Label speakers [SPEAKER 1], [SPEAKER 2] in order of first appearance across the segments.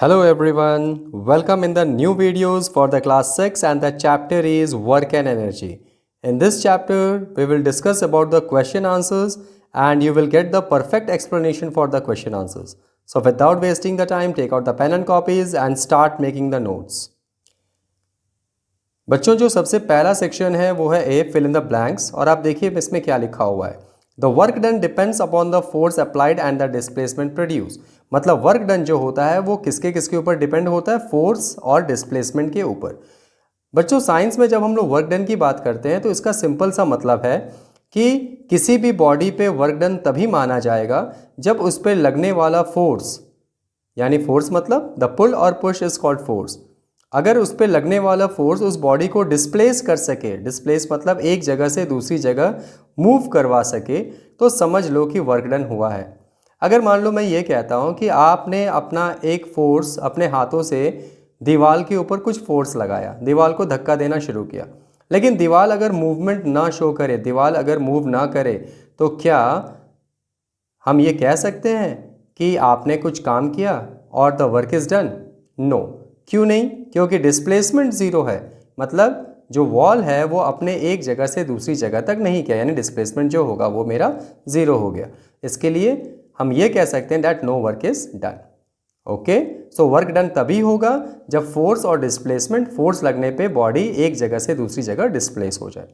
[SPEAKER 1] Hello everyone, welcome in the new videos for the class 6 and the chapter is work and energy. In this chapter, we will discuss about the question answers and you will get the perfect explanation for the question answers. So without wasting the time, take out the pen and copies and start making the notes. बच्चों जो सबसे पहला section है वो है A fill in the blanks और आप देखिए इसमें क्या लिखा हुआ है। The work done depends upon the force applied and the displacement produce. मतलब वर्क डन जो होता है वो किसके किसके ऊपर डिपेंड होता है, फोर्स और डिस्प्लेसमेंट के ऊपर। बच्चों साइंस में जब हम लोग वर्क डन की बात करते हैं तो इसका सिंपल सा मतलब है कि किसी भी बॉडी पे वर्क डन तभी माना जाएगा जब उस पर लगने वाला फोर्स, यानी फोर्स मतलब द पुल और पुश इज कॉल्ड फोर्स, अगर उस पर लगने वाला फोर्स उस बॉडी को डिस्प्लेस कर सके, डिस्प्लेस मतलब एक जगह से दूसरी जगह मूव करवा सके, तो समझ लो कि वर्क डन हुआ है। अगर मान लो मैं ये कहता हूँ कि आपने अपना एक फोर्स अपने हाथों से दीवार के ऊपर कुछ फोर्स लगाया, दीवार को धक्का देना शुरू किया, लेकिन दीवार अगर मूवमेंट ना शो करे, दीवार अगर मूव ना करे, तो क्या हम ये कह सकते हैं कि आपने कुछ काम किया और the work is done? No. क्यों नहीं? क्योंकि डिस्प्लेसमेंट ज़ीरो है। मतलब जो वॉल है वो अपने एक जगह से दूसरी जगह तक नहीं किया, यानी डिस्प्लेसमेंट जो होगा वो मेरा ज़ीरो हो गया। इसके लिए हम ये कह सकते हैं that no work is done. Okay, so work done तभी होगा जब फोर्स और डिस्प्लेसमेंट, फोर्स लगने पे बॉडी एक जगह से दूसरी जगह डिस्प्लेस हो जाए।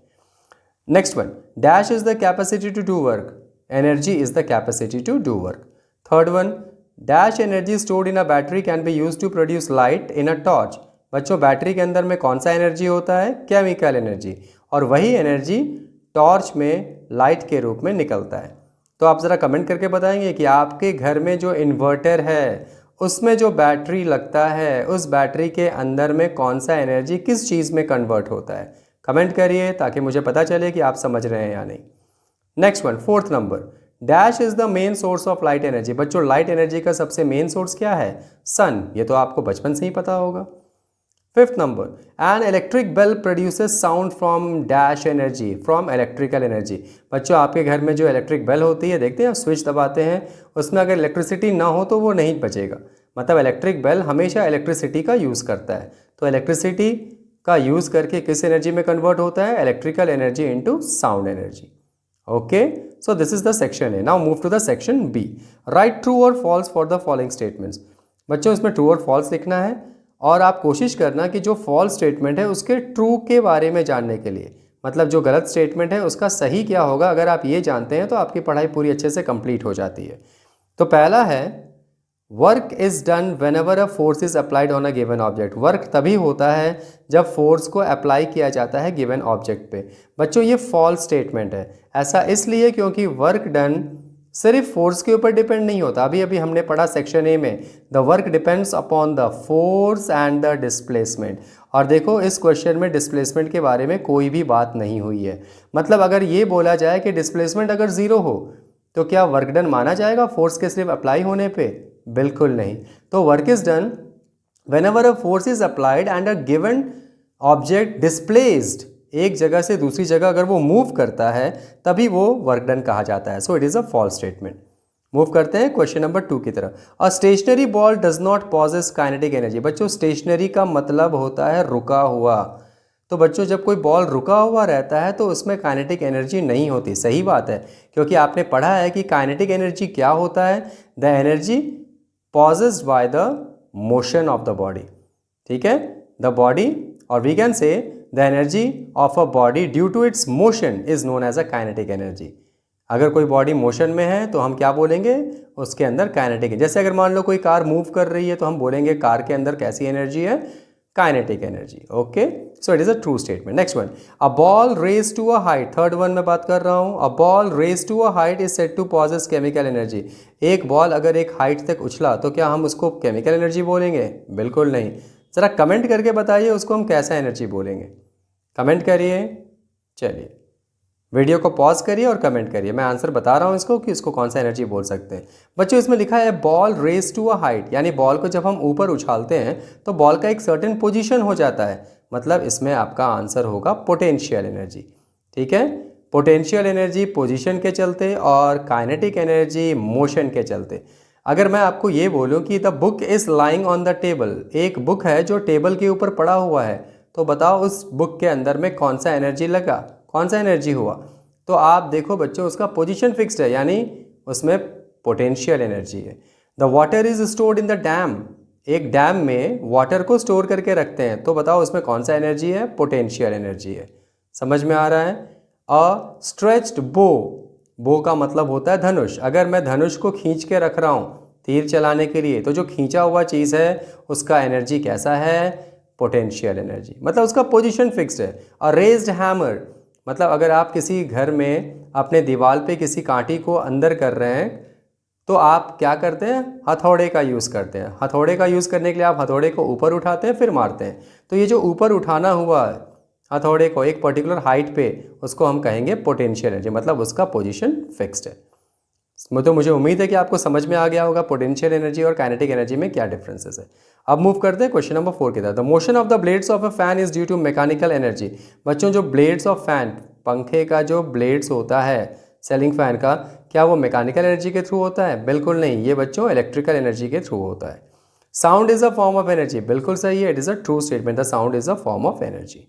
[SPEAKER 1] Next one, dash is the capacity to do work, energy is the capacity to do work. Third one, dash energy stored in a battery can be use to produce light in a torch. बच्चों battery के अंदर में कौन सा energy होता है? Chemical energy, और वही एनर्जी टॉर्च में लाइट के रूप में निकलता है। तो आप ज़रा कमेंट करके बताएंगे कि आपके घर में जो इन्वर्टर है उसमें जो बैटरी लगता है उस बैटरी के अंदर में कौन सा एनर्जी किस चीज़ में कन्वर्ट होता है। कमेंट करिए ताकि मुझे पता चले कि आप समझ रहे हैं या नहीं। Next one, fourth number, dash is the main source of light energy. बच्चों लाइट एनर्जी का सबसे मेन सोर्स क्या है? सन। ये तो आपको बचपन से ही पता होगा। Fifth number, an electric bell produces sound from dash energy, from electrical energy. बच्चों आपके घर में जो इलेक्ट्रिक बेल होती है, देखते हैं स्विच दबाते हैं, उसमें अगर इलेक्ट्रिसिटी ना हो तो वो नहीं बजेगा। मतलब इलेक्ट्रिक बेल हमेशा इलेक्ट्रिसिटी का यूज़ करता है। तो इलेक्ट्रिसिटी का यूज़ करके किस एनर्जी में कन्वर्ट होता है? Electrical energy into sound energy. Okay, so this is the section A. Now move to the section B. Write true or false for the following statements. बच्चों इसमें ट्रू और false लिखना है और आप कोशिश करना कि जो फॉल्स स्टेटमेंट है उसके ट्रू के बारे में जानने के लिए, मतलब जो गलत स्टेटमेंट है उसका सही क्या होगा, अगर आप ये जानते हैं तो आपकी पढ़ाई पूरी अच्छे से कंप्लीट हो जाती है। तो पहला है, work is done when ever a force is applied on a given object. Work तभी होता है जब फोर्स को अप्लाई किया जाता है गिवन ऑब्जेक्ट पे। बच्चों ये फॉल्स स्टेटमेंट है। ऐसा इसलिए क्योंकि वर्क डन सिर्फ फोर्स के ऊपर डिपेंड नहीं होता। अभी अभी हमने पढ़ा सेक्शन ए में, the work depends upon the force and the displacement. और देखो इस क्वेश्चन में डिस्प्लेसमेंट के बारे में कोई भी बात नहीं हुई है। मतलब अगर ये बोला जाए कि डिस्प्लेसमेंट अगर ज़ीरो हो तो क्या वर्क डन माना जाएगा फोर्स के सिर्फ अप्लाई होने पे? बिल्कुल नहीं। तो work is done whenever a force is applied and a given object displaced, एक जगह से दूसरी जगह अगर वो मूव करता है तभी वो वर्क डन कहा जाता है। So it is a false statement. Move करते हैं क्वेश्चन नंबर 2 की तरफ। A stationary ball does not possess kinetic energy. बच्चों स्टेशनरी का मतलब होता है रुका हुआ। तो बच्चों जब कोई बॉल रुका हुआ रहता है तो उसमें काइनेटिक एनर्जी नहीं होती। सही बात है, क्योंकि आपने पढ़ा है कि काइनेटिक एनर्जी क्या होता है? The energy possessed by the motion of the body. ठीक है, द बॉडी, और we can say the energy of a body due to its motion is known as a kinetic energy. अगर कोई body motion में है तो हम क्या बोलेंगे? उसके अंदर काइनेटिक। जैसे अगर मान लो कोई कार मूव कर रही है तो हम बोलेंगे कार के अंदर कैसी एनर्जी है? Kinetic energy. Okay, so it is a true statement. Next one, a ball raise to a height. Third one में बात कर रहा हूं। A ball raise to a height is said to possess chemical energy. एक ball अगर एक height तक उछला तो क्या हम उसको केमिकल एनर्जी बोलेंगे? बिल्कुल नहीं। जरा कमेंट करके बताइए उसको हम कैसा एनर्जी बोलेंगे। कमेंट करिए। चलिए वीडियो को पॉज करिए और कमेंट करिए, मैं आंसर बता रहा हूँ इसको कि इसको कौन सा एनर्जी बोल सकते हैं। बच्चों इसमें लिखा है ball raise to a height, यानी बॉल को जब हम ऊपर उछालते हैं तो बॉल का एक सर्टेन पोजीशन हो जाता है। मतलब इसमें आपका आंसर होगा पोटेंशियल एनर्जी। ठीक है, पोटेंशियल एनर्जी पोजीशन के चलते और काइनेटिक एनर्जी मोशन के चलते। अगर मैं आपको ये बोलूँ कि the book is lying on the table, एक बुक है जो टेबल के ऊपर पड़ा हुआ है, तो बताओ उस बुक के अंदर में कौन सा एनर्जी लगा, कौन सा एनर्जी हुआ। तो आप देखो बच्चों, उसका पोजीशन फिक्स्ड है, यानी उसमें पोटेंशियल एनर्जी है। The water is stored in the dam, एक डैम में वाटर को स्टोर करके रखते हैं, तो बताओ उसमें कौन सा एनर्जी है, पोटेंशियल एनर्जी है। समझ में आ रहा है। अ स्ट्रेच्ड बो, बो का मतलब होता है धनुष। अगर मैं धनुष को खींच के रख रहा हूँ तीर चलाने के लिए, तो जो खींचा हुआ चीज़ है उसका एनर्जी कैसा है, पोटेंशियल एनर्जी, मतलब उसका पोजीशन फिक्स्ड है। और रेज्ड हैमर, मतलब अगर आप किसी घर में अपने दीवार पे किसी कांटी को अंदर कर रहे हैं, तो आप क्या करते हैं, हथौड़े का यूज़ करते हैं। हथौड़े का यूज़ करने के लिए आप हथौड़े को ऊपर उठाते हैं फिर मारते हैं। तो ये जो ऊपर उठाना हुआ हथौड़े को एक पर्टिकुलर हाइट पे, उसको हम कहेंगे पोटेंशियल एनर्जी, मतलब उसका पोजीशन फिक्स्ड है। तो मुझे उम्मीद है कि आपको समझ में आ गया होगा पोटेंशियल एनर्जी और काइनेटिक एनर्जी में क्या डिफरेंसेस है। अब मूव करते हैं क्वेश्चन नंबर 4 की तरफ। The motion of the blades of a fan is due to mechanical energy. बच्चों, जो ब्लेड्स ऑफ फैन, पंखे का जो ब्लेड्स होता है सीलिंग फैन का, क्या वो मैकेनिकल एनर्जी के थ्रू होता है? बिल्कुल नहीं, ये बच्चों इलेक्ट्रिकल एनर्जी के थ्रू होता है। Sound is a form of energy, बिल्कुल सही है, it is a true statement, the sound is a form of energy.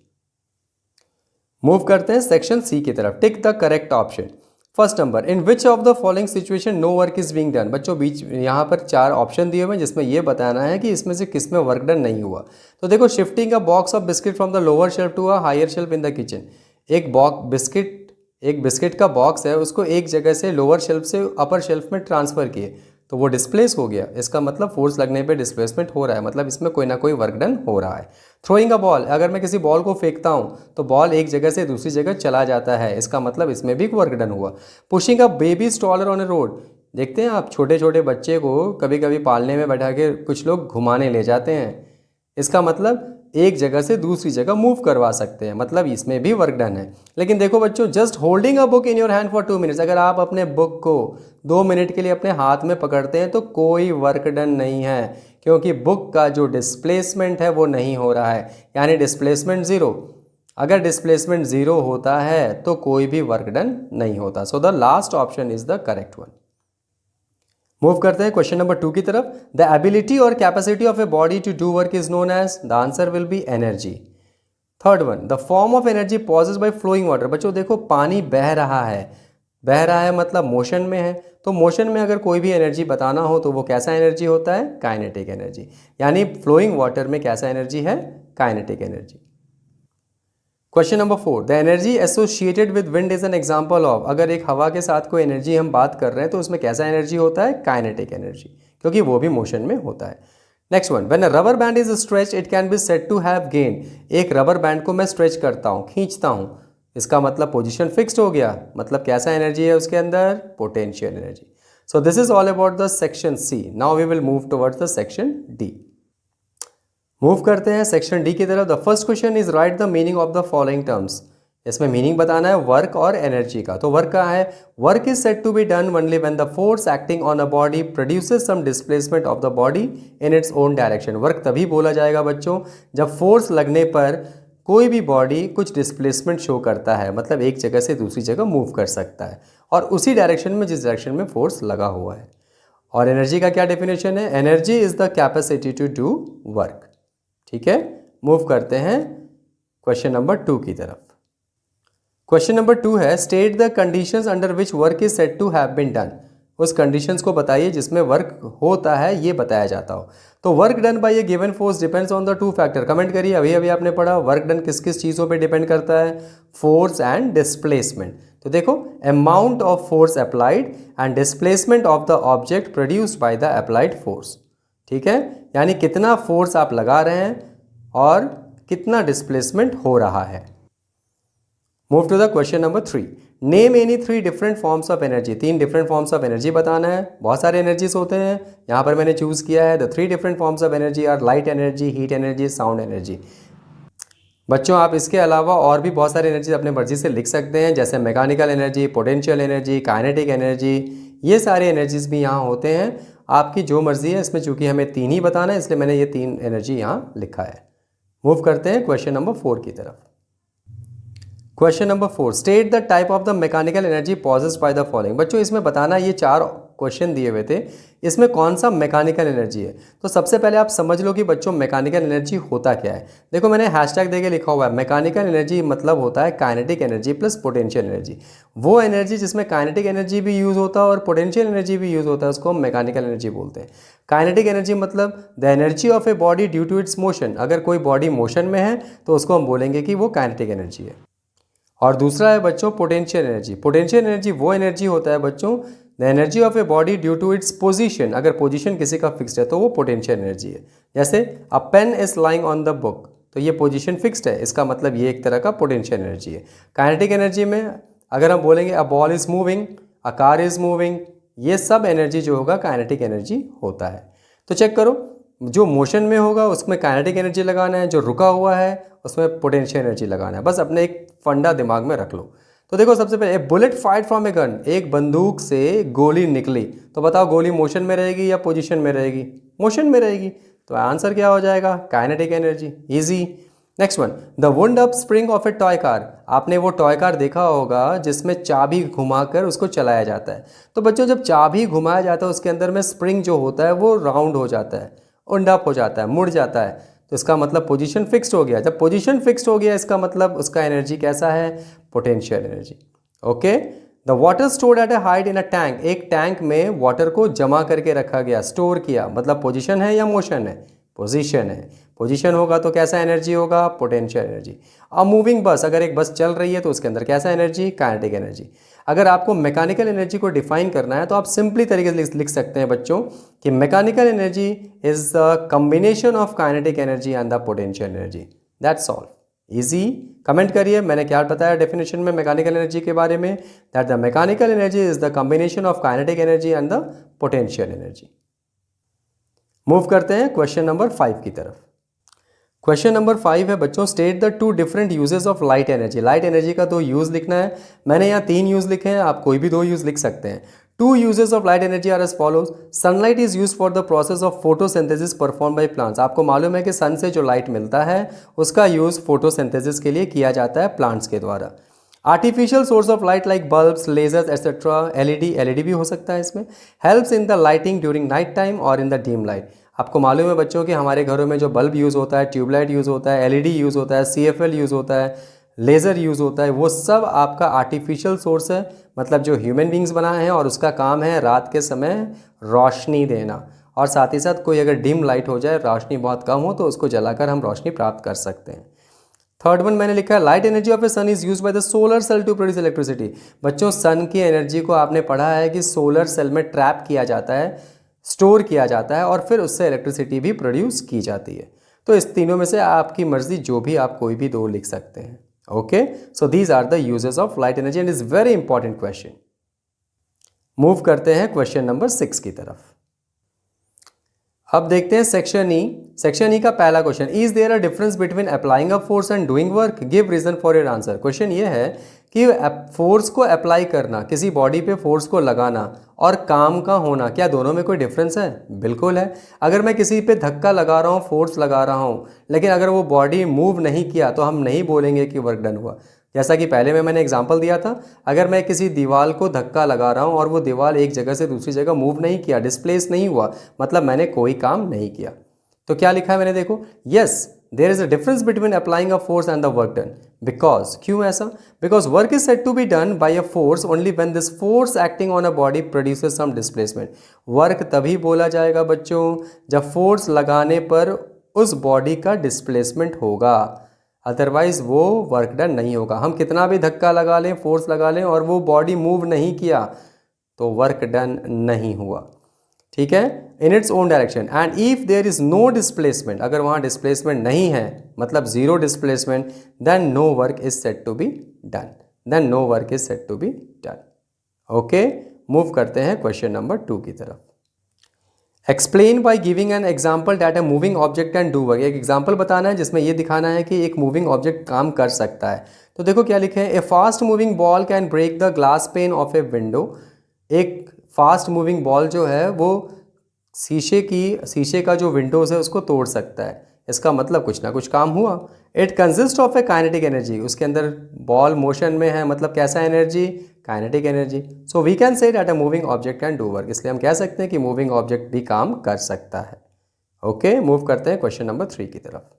[SPEAKER 1] Move करते हैं सेक्शन सी की तरफ। Tick the correct option. First number, in which of the following situation no work is being done. बच्चों बीच यहाँ पर 4 option दिए हुए हैं, जिसमें ये बताना है कि इसमें से किस में वर्क डन नहीं हुआ। तो देखो, shifting a box of biscuit from the lower shelf to a higher shelf in the kitchen. एक बिस्किट का बॉक्स है, उसको एक जगह से लोअर शेल्फ से अपर शेल्फ में ट्रांसफ़र किए, तो वो डिस्प्लेस हो गया। इसका मतलब फोर्स लगने पे डिस्प्लेसमेंट हो रहा है, मतलब इसमें कोई ना कोई वर्क डन हो रहा है। थ्रोइंग अ बॉल, अगर मैं किसी बॉल को फेंकता हूँ तो बॉल एक जगह से दूसरी जगह चला जाता है, इसका मतलब इसमें भी वर्क डन हुआ। Pushing a baby stroller on A road, देखते हैं आप छोटे छोटे बच्चे को कभी कभी पालने में बैठा के कुछ लोग घुमाने ले जाते हैं, इसका मतलब एक जगह से दूसरी जगह मूव करवा सकते हैं, मतलब इसमें भी वर्क डन है। लेकिन देखो बच्चों, just holding a book in your hand for 2 minutes, अगर आप अपने बुक को 2 मिनट के लिए अपने हाथ में पकड़ते हैं तो कोई वर्क डन नहीं है, क्योंकि बुक का जो डिस्प्लेसमेंट है वो नहीं हो रहा है, यानी डिस्प्लेसमेंट ज़ीरो। अगर डिस्प्लेसमेंट ज़ीरो होता है तो कोई भी वर्क डन नहीं होता। So the last option is the correct one. Move करते हैं क्वेश्चन नंबर 2 की तरफ। द एबिलिटी और capacity of a body to do work is known as, the answer will be energy. Third one, the form of energy possess by flowing water. बच्चों देखो, पानी बह रहा है, बह रहा है मतलब मोशन में है, तो मोशन में अगर कोई भी एनर्जी बताना हो तो वो कैसा एनर्जी होता है, काइनेटिक एनर्जी। यानी फ्लोइंग वाटर में कैसा एनर्जी है, kinetic energy. Question number 4, the energy associated with wind is an example of. अगर एक हवा के साथ कोई एनर्जी हम बात कर रहे हैं तो उसमें कैसा एनर्जी होता है, काइनेटिक एनर्जी, क्योंकि वो भी मोशन में होता है। Next one, when a rubber band is stretch it can be said to have gain. एक रबर बैंड को मैं स्ट्रेच करता हूँ, खींचता हूँ, इसका मतलब पोजिशन फिक्स्ड हो गया, मतलब कैसा एनर्जी है उसके अंदर, potential energy. So this is all about the section C. Now we will move towards the section D. Move करते हैं सेक्शन डी की तरफ। The first question is write the meaning of the following terms. इसमें meaning बताना है work और energy का। तो वर्क का है, work is said to be done only when the force acting on a body produces some displacement of the body in its own direction. Work तभी बोला जाएगा बच्चों जब फोर्स लगने पर कोई भी बॉडी कुछ डिस्प्लेसमेंट शो करता है, मतलब एक जगह से दूसरी जगह मूव कर सकता है और उसी डायरेक्शन में जिस डायरेक्शन में फोर्स लगा हुआ है। और एनर्जी का क्या डेफिनेशन है, energy is the capacity to do work. ठीक है, मूव करते हैं क्वेश्चन नंबर 2 की तरफ। क्वेश्चन नंबर 2 है, state the conditions under which work is said to have been done. उस कंडीशंस को बताइए जिसमें वर्क होता है ये बताया जाता हो। तो work done by A given force depends on the 2 factor. Comment करिए, अभी अभी आपने पढ़ा वर्क डन किस किस चीज़ों पे डिपेंड करता है, फोर्स एंड डिस्प्लेसमेंट। तो देखो, amount of force applied and displacement of the object produced by the applied force. ठीक है, यानी कितना फोर्स आप लगा रहे हैं और कितना डिस्प्लेसमेंट हो रहा है। Move to the question number 3, name any 3 different forms of energy. 3 different forms of energy बताना है। बहुत सारे एनर्जीज होते हैं, यहाँ पर मैंने चूज किया है the 3 different forms of energy are light energy, heat energy, sound energy. बच्चों आप इसके अलावा और भी बहुत सारी एनर्जी अपने मर्जी से लिख सकते हैं, जैसे mechanical energy, potential energy, kinetic energy, ये सारे एनर्जीज भी यहाँ होते हैं। आपकी जो मर्जी है, इसमें चूंकि हमें 3 ही बताना है इसलिए मैंने ये 3 एनर्जी यहाँ लिखा है। मूव करते हैं क्वेश्चन नंबर 4 की तरफ। Question number 4, state the type of the mechanical energy possessed by the following. बच्चों इसमें बताना ये 4 क्वेश्चन दिए हुए थे, इसमें कौन सा मैकेनिकल एनर्जी है। तो सबसे पहले आप समझ लो कि बच्चों मैकेनिकल एनर्जी होता क्या है। देखो मैंने हैशटैग देके लिखा हुआ है, मैकेनिकल एनर्जी मतलब होता है kinetic energy plus potential energy. वो एनर्जी जिसमें काइनेटिक एनर्जी भी यूज़ होता है और पोटेंशियल एनर्जी भी यूज़ होता है, उसको हम मैकेनिकल एनर्जी बोलते हैं। काइनेटिक एनर्जी मतलब the energy of a body due to its motion. अगर कोई बॉडी मोशन में है तो उसको हम बोलेंगे कि वो काइनेटिक एनर्जी है। और दूसरा है बच्चों पोटेंशियल एनर्जी। पोटेंशियल एनर्जी वो एनर्जी होता है बच्चों, the energy of a body due to its position. अगर पोजीशन किसी का फिक्स्ड है तो वो पोटेंशियल एनर्जी है। जैसे a pen is lying on the book, तो ये पोजीशन फिक्स्ड है, इसका मतलब ये एक तरह का पोटेंशियल एनर्जी है। काइनेटिक एनर्जी में अगर हम बोलेंगे a ball is moving, a car is moving, ये सब एनर्जी जो होगा काइनेटिक एनर्जी होता है। तो चेक करो, जो मोशन में होगा उसमें काइनेटिक एनर्जी लगाना है, जो रुका हुआ है उसमें पोटेंशियल एनर्जी लगाना है। बस अपने एक फंडा दिमाग में रख लो। तो देखो सबसे पहले a bullet fight from a gun, एक बंदूक से गोली निकली, तो बताओ गोली मोशन में रहेगी या पोजीशन में रहेगी? मोशन में रहेगी। तो आंसर क्या हो जाएगा? Kinetic energy. Easy. Next one, the wound up spring of A toy car. आपने वो टॉय कार देखा होगा जिसमें चाबी घुमाकर उसको चलाया जाता है। तो बच्चों जब चाबी घुमाया जाता है उसके अंदर में स्प्रिंग जो होता है वो राउंड हो जाता है, वुंड अप हो जाता है, मुड़ जाता है। तो इसका मतलब पोजीशन फिक्स्ड हो गया। जब पोजीशन फिक्स्ड हो गया इसका मतलब उसका एनर्जी कैसा है? Potential energy. Okay. The water stored at A height in a tank, एक टैंक में वाटर को जमा करके रखा गया, स्टोर किया, मतलब पोजीशन है या मोशन है? पोजीशन है। पोजीशन होगा तो कैसा एनर्जी होगा? Potential energy. अ मूविंग बस, अगर एक बस चल रही है तो उसके अंदर कैसा एनर्जी? Kinetic energy. अगर आपको मैकेनिकल एनर्जी को डिफाइन करना है तो आप सिंपली तरीके से लिख सकते हैं बच्चों कि mechanical energy is the combination of kinetic energy and the potential energy. That's all. Easy. Comment करिए मैंने क्या बताया डेफिनेशन में मैकेनिकल एनर्जी के बारे में, that the mechanical energy is the combination of kinetic energy and the potential energy. Move करते हैं क्वेश्चन नंबर 5 की तरफ। क्वेश्चन नंबर 5 है बच्चों, state the 2 different uses of light energy. Light energy का 2 यूज लिखना है। मैंने यहाँ 3 यूज लिखे हैं, आप कोई भी 2 यूज लिख सकते हैं। 2 uses of light energy are as follows. Sunlight is used for the process of photosynthesis performed by plants. आपको मालूम है कि सन से जो लाइट मिलता है उसका यूज़ फोटोसिंथेसिस के लिए किया जाता है प्लांट्स के द्वारा। Artificial source of light like bulbs, lasers etcetera, LED भी हो सकता है इसमें, helps in the lighting during night time और इन द डीम लाइट। आपको मालूम है बच्चों कि हमारे घरों में जो बल्ब यूज़ होता है, ट्यूबलाइट यूज़ होता है, एलईडी यूज़ होता है, सीएफएल यूज़ होता है, लेज़र यूज़ होता है, वो सब आपका आर्टिफिशियल सोर्स है, मतलब जो ह्यूमन बींग्स बनाए हैं और उसका काम है रात के समय रोशनी देना। और साथ ही साथ कोई अगर डिम लाइट हो जाए, रोशनी बहुत कम हो, तो उसको जलाकर हम रोशनी प्राप्त कर सकते हैं। थर्ड वन मैंने लिखा है, light energy of a sun is use by the solar cell to produce electricity. बच्चों सन की एनर्जी को आपने पढ़ा है कि सोलर सेल में ट्रैप किया जाता है, स्टोर किया जाता है और फिर उससे इलेक्ट्रिसिटी भी प्रोड्यूस की जाती है। तो इस तीनों में से आपकी मर्जी, जो भी आप कोई भी 2 लिख सकते हैं। Okay, so these are the uses of light energy and is very important question. Move करते हैं क्वेश्चन नंबर 6 की तरफ। अब देखते हैं सेक्शन ई। सेक्शन ई का पहला question, is there a difference between applying a force and doing work, give reason for your answer. Question ये है कि फोर्स को अप्लाई करना, किसी बॉडी पे फोर्स को लगाना और काम का होना, क्या दोनों में कोई डिफरेंस है? बिल्कुल है। अगर मैं किसी पे धक्का लगा रहा हूँ, फोर्स लगा रहा हूँ, लेकिन अगर वो बॉडी मूव नहीं किया तो हम नहीं बोलेंगे कि वर्क डन हुआ। जैसा कि पहले में मैंने एग्जांपल दिया था, अगर मैं किसी दीवार को धक्का लगा रहा हूँ और वो दीवार एक जगह से दूसरी जगह मूव नहीं किया, डिस्प्लेस नहीं हुआ, मतलब मैंने कोई काम नहीं किया। तो क्या लिखा है मैंने, देखो, yes there is a difference between applying a force and the work done, because, क्यों ऐसा? Because work is said to be done by a force only when this force acting on a body produces some displacement. Work तभी बोला जाएगा बच्चों जब force लगाने पर उस बॉडी का डिस्प्लेसमेंट होगा, अदरवाइज वो वर्क डन नहीं होगा। हम कितना भी धक्का लगा लें, फोर्स लगा लें और वो बॉडी मूव नहीं किया तो वर्क डन नहीं हुआ। ठीक है, in its own direction. And if there is no displacement, अगर वहाँ डिस्प्लेसमेंट नहीं है, मतलब zero displacement, then no work is said to be done, then no work is said to be done. Okay, move करते हैं question number 2 की तरफ। Explain by giving an example that a moving object can do work. एक example बताना है जिसमें ये दिखाना है कि एक मूविंग ऑब्जेक्ट काम कर सकता है। तो देखो क्या लिखे हैं, a fast moving ball can break the glass pane of a window. एक फास्ट मूविंग बॉल जो है वो शीशे का जो विंडोज़ है उसको तोड़ सकता है। इसका मतलब कुछ ना कुछ काम हुआ। It consist of a kinetic energy, उसके अंदर बॉल मोशन में है, मतलब कैसा energy? Kinetic energy. So we can say that a moving object can do work, इसलिए हम कह सकते हैं कि मूविंग ऑब्जेक्ट भी काम कर सकता है। ओके, मूव करते हैं क्वेश्चन नंबर 3 की तरफ।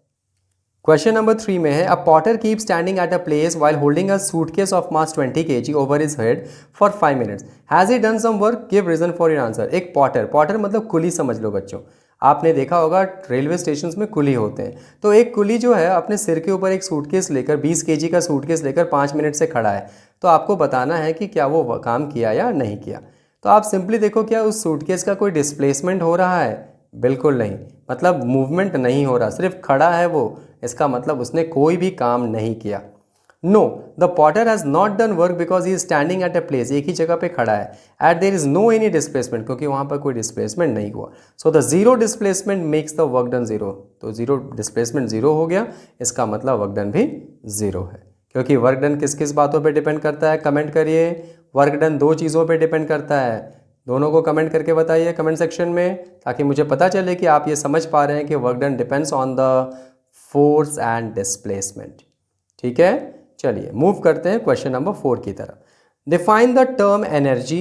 [SPEAKER 1] क्वेश्चन नंबर 3 में है, a porter keep standing at a place while holding a suitcase of mass 20 kg over his head for 5 minutes, has he done some work, give reason for your answer. एक porter, porter मतलब कुली समझ लो बच्चों, आपने देखा होगा railway station में कुली होते हैं, तो एक कुली जो है अपने सिर के ऊपर एक सूटकेस लेकर 20 kg का सूटकेस लेकर 5 मिनट से खड़ा है, तो आपको बताना है कि क्या वो काम किया या नहीं किया। तो आप सिंपली देखो, क्या उस सूटकेस का कोई डिस्प्लेसमेंट हो रहा है? बिल्कुल नहीं, मतलब मूवमेंट नहीं हो रहा, सिर्फ खड़ा है वो, इसका मतलब उसने कोई भी काम नहीं किया। No, the potter has not done work because he is standing at a place, एक ही जगह पे खड़ा है। At there is no any displacement, क्योंकि वहाँ पर कोई डिस्प्लेसमेंट नहीं हुआ। So the zero displacement makes the work done zero, तो जीरो डिस्प्लेसमेंट जीरो हो गया, इसका मतलब वर्क डन भी जीरो है। क्योंकि वर्क डन किस किस बातों पे डिपेंड करता है, कमेंट करिए। वर्क डन दो चीज़ों पे डिपेंड करता है, दोनों को कमेंट करके बताइए कमेंट सेक्शन में, ताकि मुझे पता चले कि आप ये समझ पा रहे हैं कि work done depends on the force and displacement. ठीक है, चलिए मूव करते हैं क्वेश्चन नंबर 4 की तरफ। Define the term energy,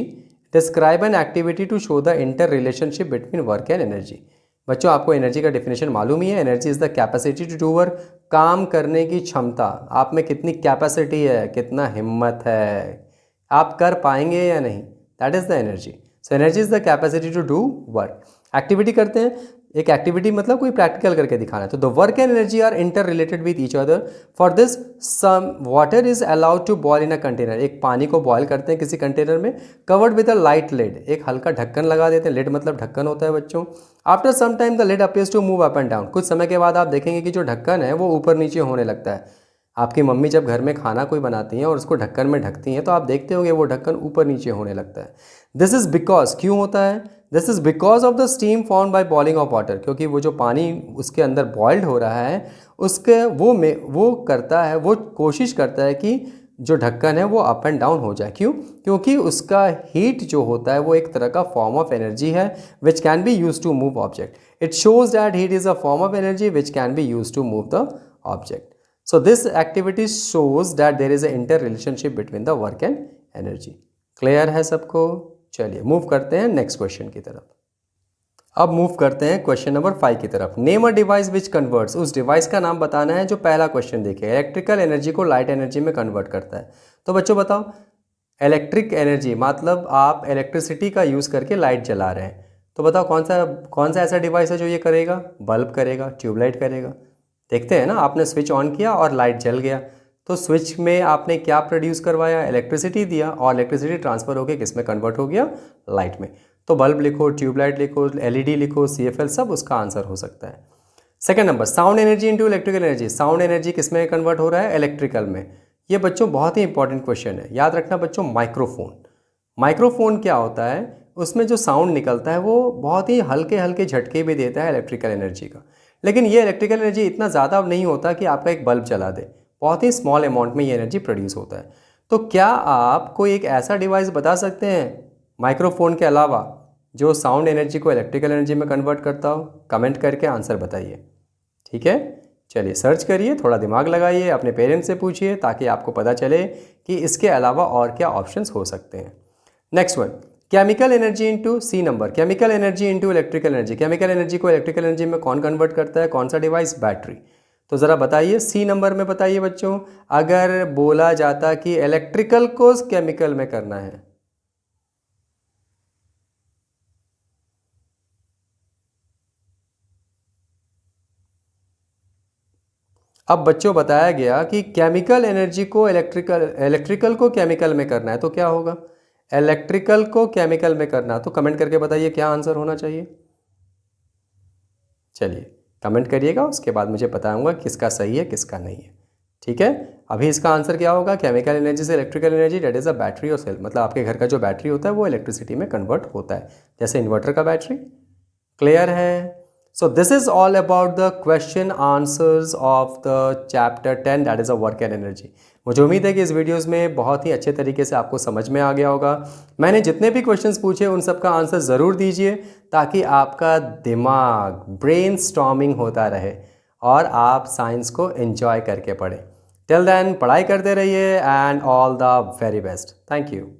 [SPEAKER 1] describe an activity to show the inter relationship between work and energy. बच्चों आपको एनर्जी का डिफिनेशन मालूम ही है, energy is the capacity to do work, काम करने की क्षमता, आप में कितनी कैपेसिटी है, कितना हिम्मत है, आप कर पाएंगे या नहीं, that is the energy. So energy is the capacity to do work. Activity करते हैं, एक एक्टिविटी मतलब कोई प्रैक्टिकल करके दिखाना है, तो the work and energy are inter related with each other. For this some water is allowed to boil in a container, एक पानी को बॉयल करते हैं किसी कंटेनर में, covered with a light lid, एक हल्का ढक्कन लगा देते हैं, लिड मतलब ढक्कन होता है बच्चों। After some time the lid appears to move up and down, कुछ समय के बाद आप देखेंगे कि जो ढक्कन है वो ऊपर नीचे होने लगता है। आपकी मम्मी जब घर में खाना कोई बनाती हैं और उसको ढक्कन में ढकती हैं, तो आप देखते होंगे वो ढक्कन ऊपर नीचे होने लगता है। दिस इज बिकॉज, क्यों होता है? This is because of the steam form by boiling of water, क्योंकि वो जो पानी उसके अंदर बॉइल्ड हो रहा है उसके वो करता है, वो कोशिश करता है कि जो ढक्कन है वो अप एंड डाउन हो जाए। क्यों? क्योंकि उसका हीट जो होता है वो एक तरह का फॉर्म ऑफ एनर्जी है which can be use to move object. It shows that heat is a form of energy which can be use to move the object. So this activity shows that there is a interrelationship between the work and energy. Clear है सबको? चलिए move करते हैं next question की तरफ। अब move करते हैं क्वेश्चन नंबर 5 की तरफ। Name a device which converts, उस डिवाइस का नाम बताना है जो पहला क्वेश्चन देखिए, इलेक्ट्रिकल एनर्जी को लाइट एनर्जी में कन्वर्ट करता है। तो बच्चों बताओ, इलेक्ट्रिक एनर्जी मतलब आप इलेक्ट्रिसिटी का यूज़ करके लाइट जला रहे हैं, तो बताओ कौन सा ऐसा डिवाइस है जो ये करेगा? बल्ब करेगा, ट्यूबलाइट करेगा। देखते हैं ना, आपने स्विच ऑन किया और लाइट जल गया, तो स्विच में आपने क्या प्रोड्यूस करवाया? इलेक्ट्रिसिटी दिया, और इलेक्ट्रिसिटी ट्रांसफर होकर किस में कन्वर्ट हो गया? लाइट में। तो बल्ब लिखो, ट्यूबलाइट लिखो, एलईडी लिखो, सीएफएल, सब उसका आंसर हो सकता है। Second number, sound energy into electrical energy, sound energy किस में कन्वर्ट हो रहा है? इलेक्ट्रिकल में। ये बच्चों बहुत ही इंपॉर्टेंट क्वेश्चन है, याद रखना बच्चों। माइक्रोफोन, माइक्रोफोन क्या होता है? उसमें जो साउंड निकलता है वो बहुत ही हल्के हल्के झटके भी देता है इलेक्ट्रिकल एनर्जी का, लेकिन ये इलेक्ट्रिकल एनर्जी इतना ज़्यादा नहीं होता कि आपका एक बल्ब जला दे, बहुत ही स्मॉल अमाउंट में ये एनर्जी प्रोड्यूस होता है। तो क्या आप कोई एक ऐसा डिवाइस बता सकते हैं माइक्रोफोन के अलावा जो साउंड एनर्जी को इलेक्ट्रिकल एनर्जी में कन्वर्ट करता हो? कमेंट करके आंसर बताइए। ठीक है, चलिए सर्च करिए, थोड़ा दिमाग लगाइए, अपने पेरेंट्स से पूछिए, ताकि आपको पता चले कि इसके अलावा और क्या ऑप्शंस हो सकते हैं। Next one, chemical energy into, C number, chemical energy into electrical energy, chemical energy को इलेक्ट्रिकल एनर्जी में कौन कन्वर्ट करता है? कौन सा डिवाइस? बैटरी। तो ज़रा बताइए, सी नंबर में बताइए बच्चों, अगर बोला जाता कि इलेक्ट्रिकल को केमिकल में करना है। अब बच्चों बताया गया कि केमिकल एनर्जी को इलेक्ट्रिकल को केमिकल में करना है, तो क्या होगा? इलेक्ट्रिकल को केमिकल में करना। तो कमेंट करके बताइए क्या आंसर होना चाहिए। चलिए कमेंट करिएगा, उसके बाद मुझे बताऊंगा किसका सही है किसका नहीं है। ठीक है, अभी इसका आंसर क्या होगा? केमिकल एनर्जी से electrical energy, that is a battery और सेल, मतलब आपके घर का जो बैटरी होता है वो इलेक्ट्रिसिटी में कन्वर्ट होता है, जैसे इन्वर्टर का बैटरी। क्लियर है? सो this is all about the question answers of the chapter 10, that is a work and energy. मुझे उम्मीद है कि इस वीडियोस में बहुत ही अच्छे तरीके से आपको समझ में आ गया होगा। मैंने जितने भी क्वेश्चंस पूछे उन सब का आंसर ज़रूर दीजिए, ताकि आपका दिमाग ब्रेन स्टॉर्मिंग होता रहे और आप साइंस को एंजॉय करके पढ़ें। टिल देन पढ़ाई करते रहिए and all the very best. Thank you.